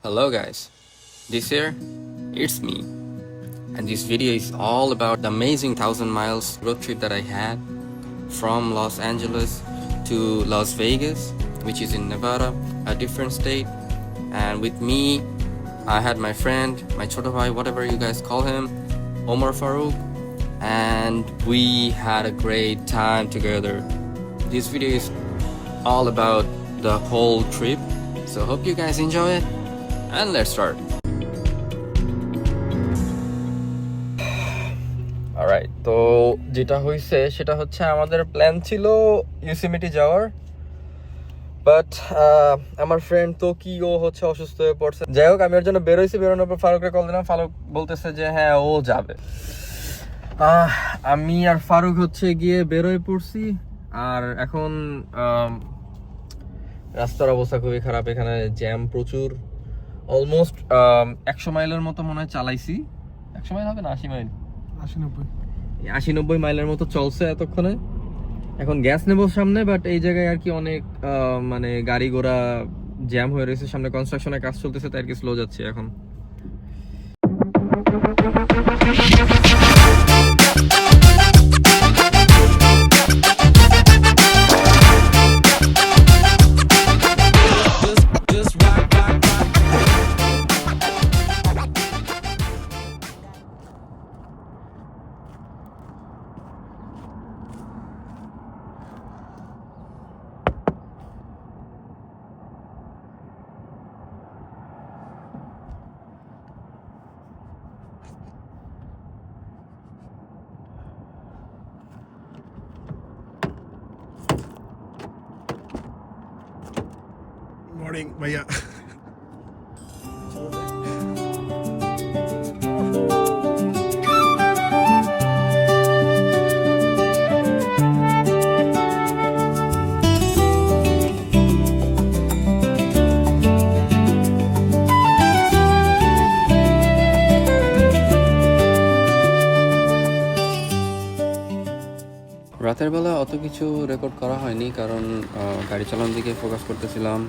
Hello guys, this here, it's me, and this video is all about the amazing 1,000 miles road trip that I had from Los Angeles to Las Vegas, which is in Nevada, a different state. And with me, I had my friend, my choto bhai, whatever you guys call him, Omar Farouk, and we had a great time together. This video is all about the whole trip, so hope you guys enjoy it. And let's start. Alright, তো যেটা হইছে সেটা হচ্ছে আমাদের plan ছিল ইউসিমিটি যাওয়ার, but আমার friend তো কি ও হচ্ছে অসুস্থ হয়ে পড়ছে। যাই হোক, আমি ওর জন্য বেরোইছি। বেরোনোর পর ফারুককে কল দিলাম। ফারুক বলতেছে যে হ্যাঁ ও যাবে। আমি আর ফারুক হচ্ছে গিয়ে বেরোয় পড়ছি। আর এখন রাস্তার অবস্থা খুবই খারাপ, এখানে জ্যাম প্রচুর। অলমোস্ট 100 মাইলের মতো মনে হয় চালাইছি। 100 মাইল হবে না, 80 মাইল, 80-90 মাইলের মতো চলছে এতক্ষণে। এখন গ্যাস নেব সামনে, বাট এই জায়গায় আর কি অনেক মানে গাড়ি ঘোড়া জ্যাম হয়ে রয়েছে। সামনে কনস্ট্রাকশনের কাজ চলতেছে, তাই আর কি স্লো যাচ্ছে এখন। Morning, भैया। রাতের বেলা অত কিছু রেকর্ড করা হয়নি, কারণ গাড়ি চালানোর দিকে ফোকাস করতেছিলাম।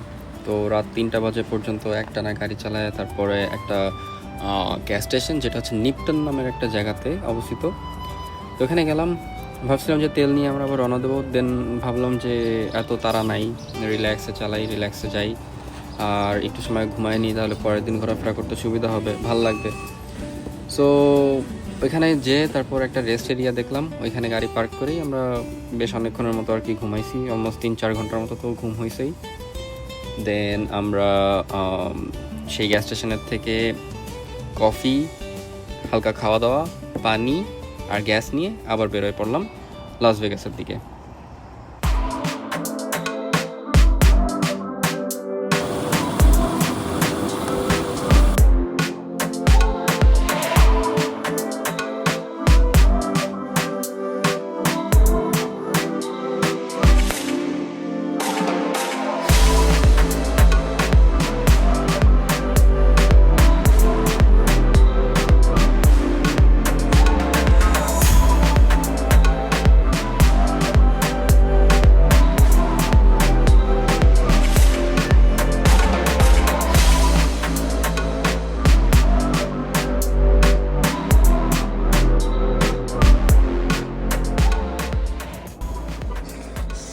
তো রাত 3টা বাজে পর্যন্ত একটানা গাড়ি চালায়। তারপরে একটা গ্যাস স্টেশন, যেটা হচ্ছে নিপটন নামের একটা জায়গাতে অবস্থিত, তো ওখানে গেলাম। ভাবছিলাম যে তেল নিয়ে আমরা আবার রওনা দেবো। দেন ভাবলাম যে এত তাড়া নাই, রিল্যাক্সে চালাই, রিল্যাক্সে যাই, আর একটু সময় ঘুমায় নিই, তাহলে পরের দিন ঘোরাফেরা করতে সুবিধা হবে, ভাল লাগবে। সো ওইখানে তারপর একটা রেস্ট এরিয়া দেখলাম, ওইখানে গাড়ি পার্ক করেই আমরা বেশ অনেকক্ষণের মতো আর কি ঘুমাইছি। অলমোস্ট 3-4 ঘন্টার মতো তো ঘুম হয়েছেই। দেন আমরা সেই গ্যাস স্টেশনের থেকে কফি, হালকা খাওয়া দাওয়া, পানি আর গ্যাস নিয়ে আবার বেরোয় পড়লাম লাস ভেগাসের দিকে।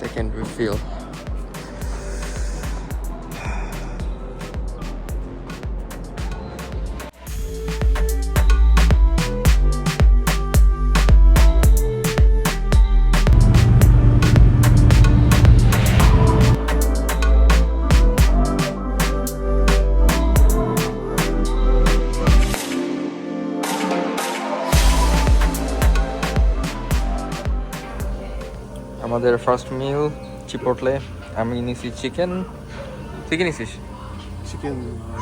Second refill. আমাদের ফার্স্ট মিল চিপোটলে। আমি নিছি চিকেন। তুই কি নিছিস?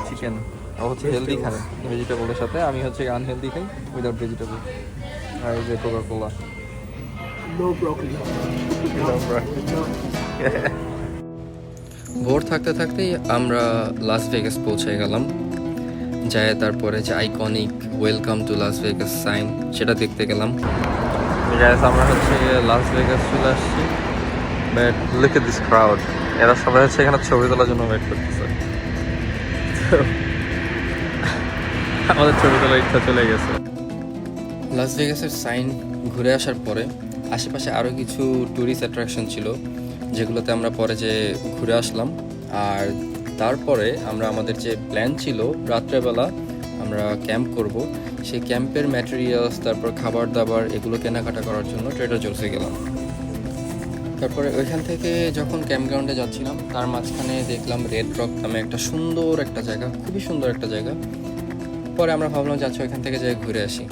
চিকেন ও হচ্ছে হেলদি খায় ভেজিটেবলের সাথে, আমি হচ্ছে আনহেলদি খাই উইদাউট ভেজিটেবল। আর এই যে কোকা কোলা, No broccoli. ভোর থাকতে থাকতেই আমরা লাস ভেগাস পৌঁছে গেলাম। যায় তারপরে যে iconic welcome to Las Vegas sign, সেটা দেখতে গেলাম। আমরা হচ্ছে লাস ভেগাস চলে আসছি। But look at this crowd, এরা সবাই হচ্ছে এখানে ছবি তোলার জন্য ওয়েট করতেছে। আমাদের ছবি তোলার ইচ্ছা চলে গেছে। লাস ভেগাসের সাইন ঘুরে আসার পরে আশেপাশে আরও কিছু ট্যুরিস্ট অ্যাট্রাকশন ছিল, যেগুলোতে আমরা পরে যে ঘুরে আসলাম। আর তারপরে আমরা আমাদের যে প্ল্যান ছিল রাত্রেবেলা আমরা ক্যাম্প করব, সেই ক্যাম্পের ম্যাটেরিয়ালস, তারপর খাবার দাবার এগুলো কেনাকাটা করার জন্য ট্রেডার জোসে গেলাম। তারপরে ওইখান থেকে যখন ক্যাম্প গ্রাউন্ডে যাচ্ছিলাম তার মাঝখানে দেখলাম রেড রক নামে একটা সুন্দর একটা জায়গা, খুবই সুন্দর একটা জায়গা। পরে আমরা ভাবলাম যাচ্ছি ওইখান থেকে যাই ঘুরে আসি।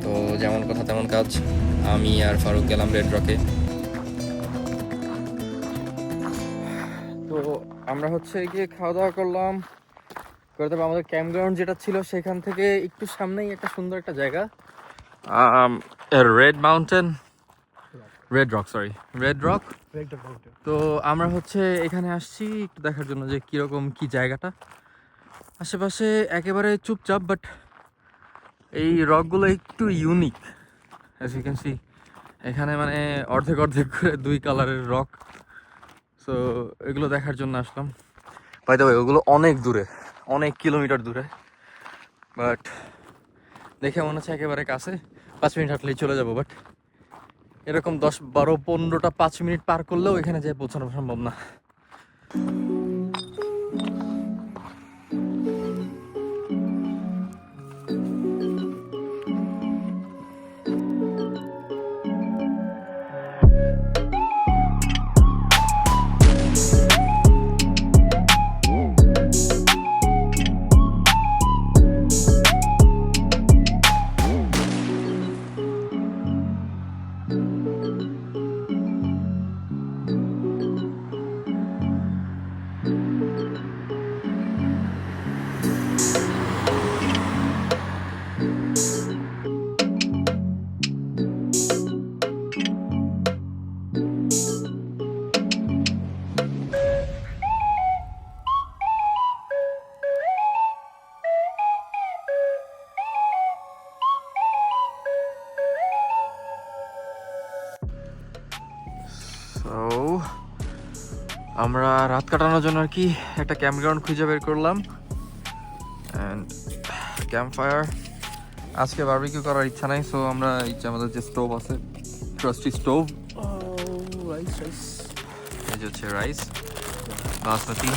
তো যেমন কথা তেমন কাজ, আমি আর ফারুক গেলাম রেড রকে। তো আমরা হচ্ছে গিয়ে খাওয়া দাওয়া করলাম করে, তবে আমাদের ক্যাম্প গ্রাউন্ড যেটা ছিল সেখান থেকে একটু সামনেই একটা সুন্দর একটা জায়গা, red mountain, red rock, sorry red rock. তো আমরা হচ্ছে এখানে আসছি একটু দেখার জন্য যে কীরকম কি জায়গাটা। আশেপাশে একেবারে চুপচাপ, বাট এই রকগুলো একটু unique. As you can see এখানে মানে অর্ধেক অর্ধেক করে দুই কালারের রক। সো এগুলো দেখার জন্য আসলাম। বাই দ্য ওয়ে ওগুলো অনেক দূরে, অনেক কিলোমিটার দূরে, বাট দেখে মনে হচ্ছে একেবারে কাছে, 5 মিনিট হাঁটলেই চলে যাবো। বাট এরকম 10, 12, 15টা 5 মিনিট পার করলেও এখানে যেয়ে পৌঁছানো সম্ভব না। তো আমরা রাত কাটানোর জন্য আর কি একটা ক্যাম্প গ্রাউন্ড খুঁজে বের করলাম। অ্যান্ড ক্যাম্প ফায়ার, আজকে বারবিকিউ করার ইচ্ছা নাই, সো আমরা ইচ্ছা আমাদের যে স্টোভ আছে, ট্রাস্টি স্টোভ, এই যে হচ্ছে রাইস বাসমতি।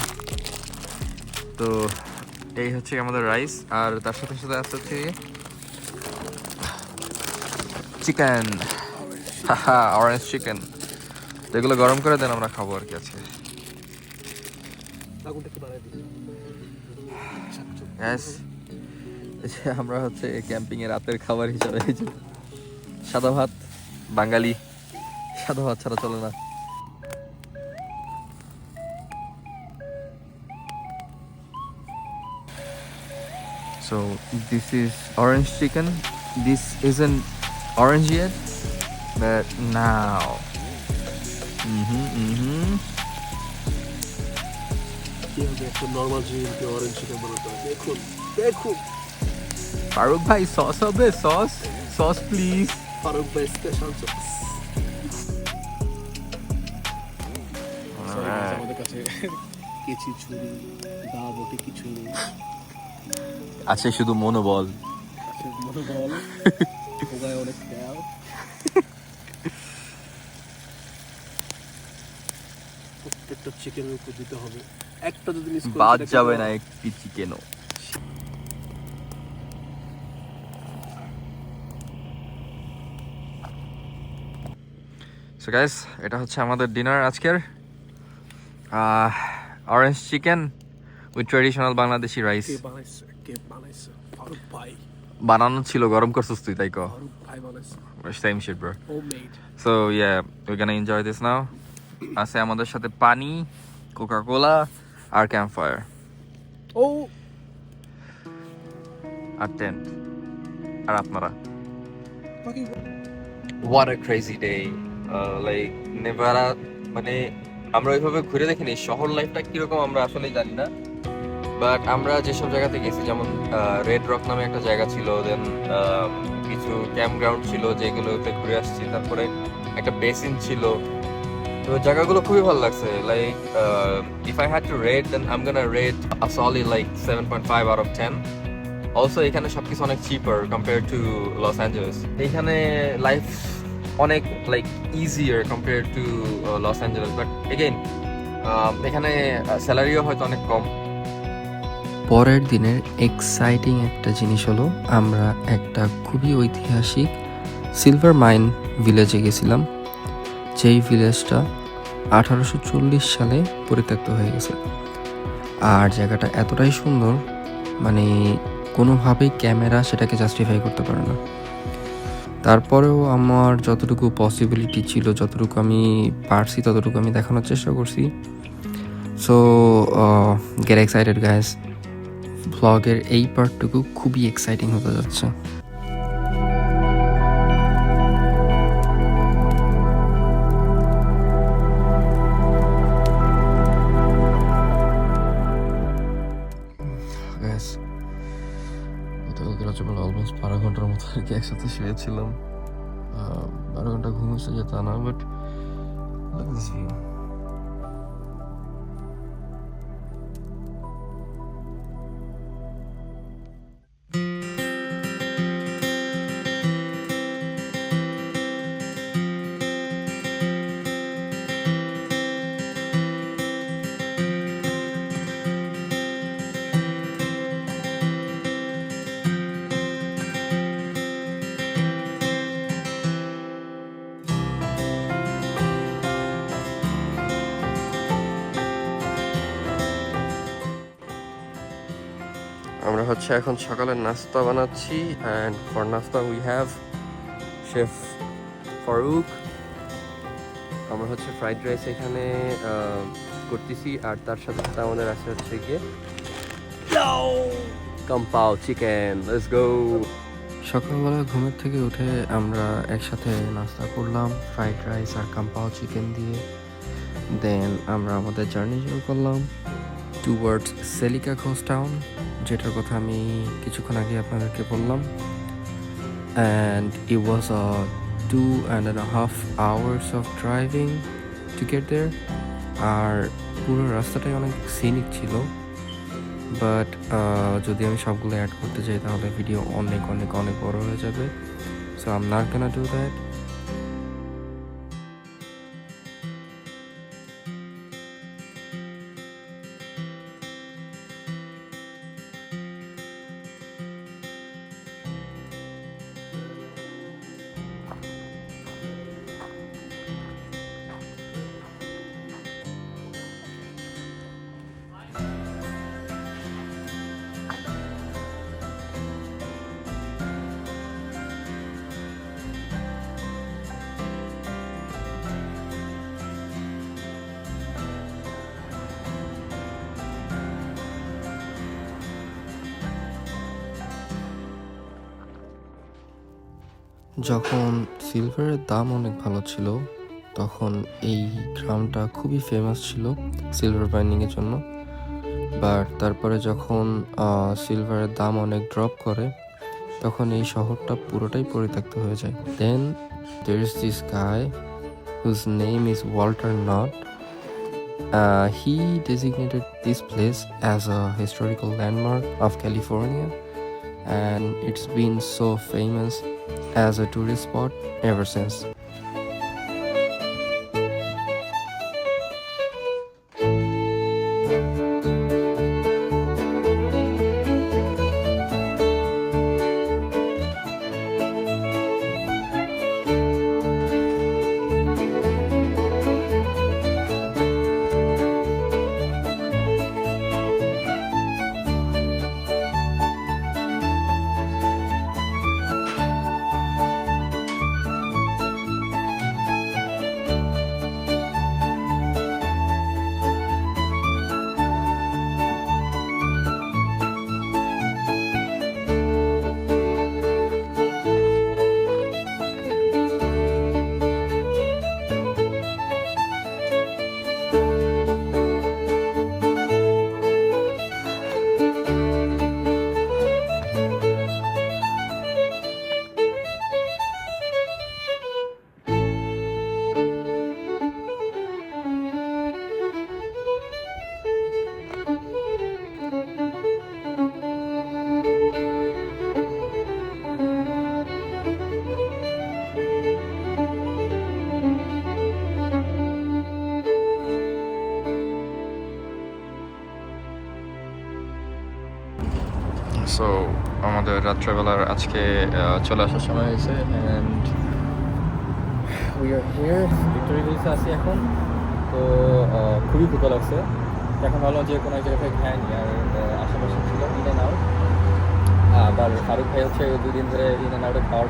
তো এই হচ্ছে আমাদের রাইস, আর তার সাথে সাথে আছে হচ্ছে চিকেন, অরেঞ্জ চিকেন। তো এগুলো গরম করে দেন, আমরা খাবো আর কি আজকে। আমরা হচ্ছে ক্যাম্পিং এর রাতের খাবার হিসাবে এই যে সাদা ভাত, বাঙালি সাদা ভাত ছাড়া চলে না। So this is orange chicken. This isn't orange yet, but now. Faruk ভাই সস হবে, সস সস প্লিজ। ফারুক ভাই স্পেশাল সস। আমাদের কাছে কেচি, ছুরি, দা বটি কিছুই নেই, আছে শুধু মনোবল। মনোবল, ওগায় অনেক খেয়াল। প্রত্যেকটা চিকেনের উপর দিতে হবে, একটা যদি মিস করে বাদ যাবে না একটি চিকেনও। সো গাইস, এটা হচ্ছে আমাদের ডিনার আজকের। Orange chicken with traditional Bangladeshi rice. কে বানাইছে? ফারুক ভাই বানানো ছিল, গরম করছিস তুই তাই কো? ফারুক ভাই বানাইছে, same shit bro. Homemade. So yeah, we can enjoy this now. আছে আমাদের সাথে পানি, কোকা কোলা আর ক্যাম্প ফায়ার, ও আর টেন্ট, আর আপনারা। What a crazy day. Like নেভারা, মানে আমরা ওইভাবে ঘুরে দেখিনি শহর লাইফটা কিরকম আমরা আসলে জানি না, বাট আমরা যেসব জায়গাতে গেছি, যেমন রেড রক নামে একটা জায়গা ছিল, দেন কিছু ক্যাম্প গ্রাউন্ড ছিল যেগুলোতে ঘুরে আসছি, তারপরে একটা বেসিন ছিল। তো জায়গাগুলো খুবই ভালো লাগছে। Like if I had to rate, then I am gonna rate a solid like 7.5 out of 10 also এখানে সবকিছু অনেক cheaper compare to Los Angeles. এখানে লাইফ অনেক like easier compare to Los Angeles, but again এখানে স্যালারিও হয়তো অনেক কম। পরের দিনের এক্সাইটিং একটা জিনিস হলো আমরা একটা খুবই ঐতিহাসিক সিলভার মাইন ভিলেজে গেছিলাম, যেই ভিলেজটা 1840 সালে পরিত্যক্ত হয়ে গেছে। আর জায়গাটা এতটাই সুন্দর, মানে কোনোভাবেই ক্যামেরা সেটাকে জাস্টিফাই করতে পারে না। তারপরেও আমার যতটুকু পসিবিলিটি ছিল, যতটুকু আমি পারছি ততটুকু আমি দেখানোর চেষ্টা করছি। সো গেট এক্সাইটেড গাইস, ব্লগের এই পার্টটুকু খুবই এক্সাইটিং হতে যাচ্ছে। অলমোস্ট 12 ঘন্টার মতো আর কি একসাথে শুয়েছিলাম। 12 ঘন্টা ঘুম হচ্ছে যে তা না, বাট আমরা হচ্ছে এখন সকালের নাস্তা বানাচ্ছি, অ্যান্ড ফর নাস্তা উই হ্যাভ শেফ ফারুক। আমরা হচ্ছে ফ্রাইড রাইস এখানে করতেছি, আর তার সাথে সাথে আমাদের আছে হচ্ছে গিয়ে কাম্পাও চিকেন। Let's go. সকালবেলা ঘুমের থেকে উঠে আমরা একসাথে নাস্তা করলাম ফ্রাইড রাইস আর কাম্পাও চিকেন দিয়ে। দেন আমরা আমাদের জার্নি শুরু করলাম টুয়ার্ডস সেলিকা কোস্ট টাউন, যেটার কথা আমি কিছুক্ষণ আগে আপনাদেরকে বললাম। And it was 2.5 hours of driving to get there. আর পুরো রাস্তাটাই অনেক সিনিক ছিল, বাট যদি আমি সবগুলো অ্যাড করতে চাই তাহলে ভিডিও অনেক অনেক অনেক বড় হয়ে যাবে, so I am not gonna do that. যখন সিলভারের দাম অনেক ভালো ছিল তখন এই গ্রামটা খুবই ফেমাস ছিল সিলভার মাইনিংয়ের জন্য। বাট তারপরে যখন সিলভারের দাম অনেক ড্রপ করে তখন এই শহরটা পুরোটাই পরিত্যক্ত হয়ে যায়। দেন there is this guy whose name is Walter Knott. He designated this place as a historical landmark of California, and it's been so famous as a tourist spot ever since. So আমাদের রাত্রেবেলার আজকে চলে আসার সময় হয়েছে and we are here victory হিলসে আছি এখন। তো খুবই ক্ষুধা লাগছে, এখন ভাবলাম যে কোনো এক জায়গা থেকে খাইনি। আর আশেপাশে ছিল ইন অ্যান্ড আউট, আবার ফারুক ভাই হচ্ছে 2 দিন ধরে ইন অ্যান্ড আউটে খাওয়ার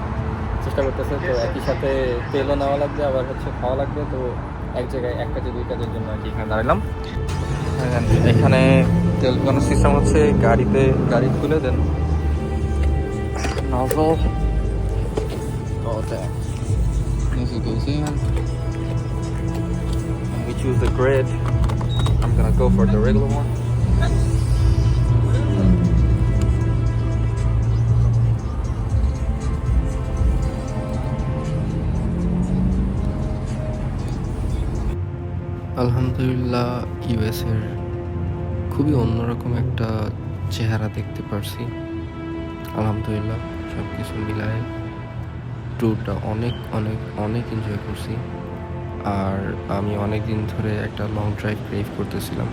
চেষ্টা করতেছে। তো একই সাথে তেলও নেওয়া লাগবে, আবার হচ্ছে খাওয়া লাগবে। তো এক জায়গায় 1 কাজে 2 কাজের জন্য আর কি এখানে দাঁড়ালাম। এখানে তেল ঢোকানোর সিস্টেম হচ্ছে গাড়ি খুলে দেন nozzle. Oh damn. Nozzle goes in. And we choose the grid. I'm gonna go for the regular one. আলহামদুলিল্লাহ ইউএস এর খুবই অন্যরকম একটা চেহারা দেখতে পারছি। আলহামদুলিল্লাহ সব কিছু মিলায় ট্যুরটা অনেক অনেক অনেক এনজয় করছি। আর আমি অনেক দিন ধরে একটা লং ড্রাইভ ক্রেভ করতেছিলাম,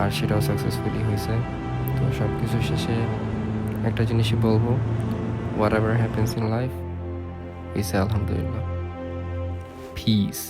আর সেটাও সাকসেসফুলি হয়েছে। তো সব কিছু শেষে একটা জিনিসই বলবো, what ever happens in life we say আলহামদুলিল্লাহ। পিস।